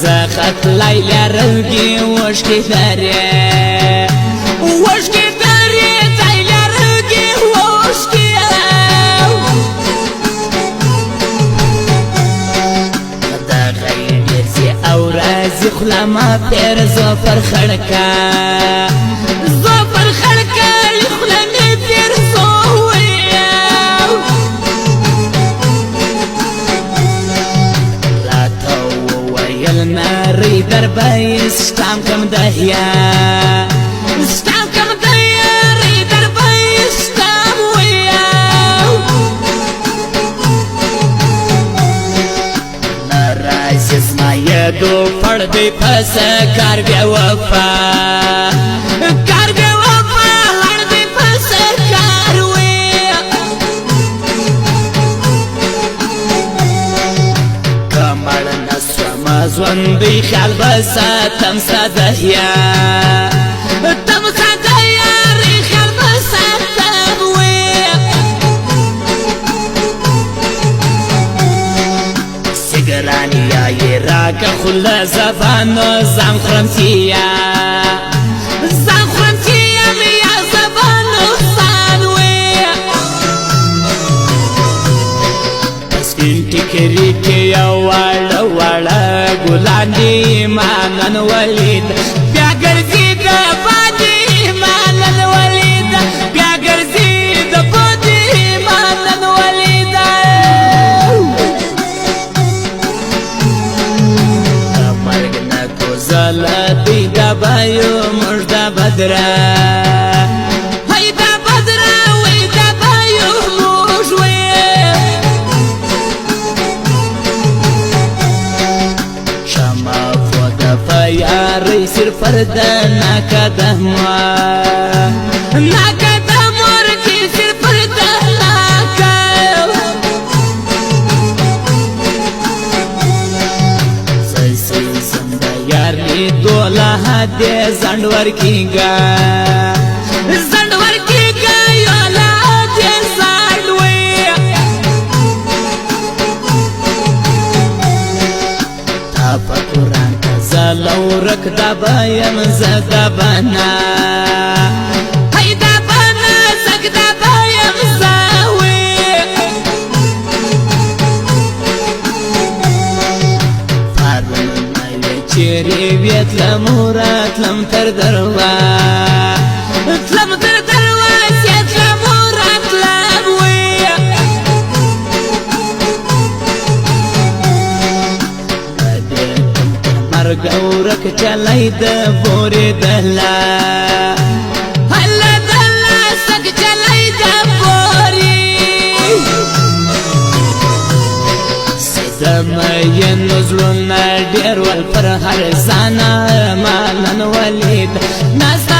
زخت لیلی رنگی وشکی داری وشکی داری لیلی رنگی وشکی دا غیر بیرزی او رازی خلما پیر زفر خڑکا زفر خڑکا لخلمی پیر ناری در بایستم کم دهیا استم کم دیاری در بایستم ویاو نرازی زمایه دو پردی پس کار بیا وفا کار بیا وفا لردی پس کار ویا کمال زوندی خیال بساتم سادهیا تم سادهیا ری خیال بساتم وی سگرانیا یه راکا خلا زبانو زم خرمتیا زم خرمتیا میا زبانو سانوی سپین ٹکری کیا والا والا گلان دی ایمانن ولید بیا گرزی دا بادی ایمانن ولید بیا گرزی دا بادی ایمانن ولید مرگ نکو زلدی دا بایو مجد بدرا های دا بدرا وی دا بایو مجوی یاری سر فردا ناکدهما ناکدهما رکی سر فردا ناکد سیسی زنده یاری دولا حدی زندور کیگا زندور کیگا یولا حدی زندوی تا پکران لو رک دا بایم زدا بنا هی دا بنا زک دا بایم زاوی پارون مایوی چیری بیت لمورات لم تر دروا تلم تر دروا سیت لمورات لموی مرگورک چلی دا بوری دهلا حلا دهلا سک چلی دا بوری سیدم ین نزلون دیر والپر هر زانا مالن ولید ناستا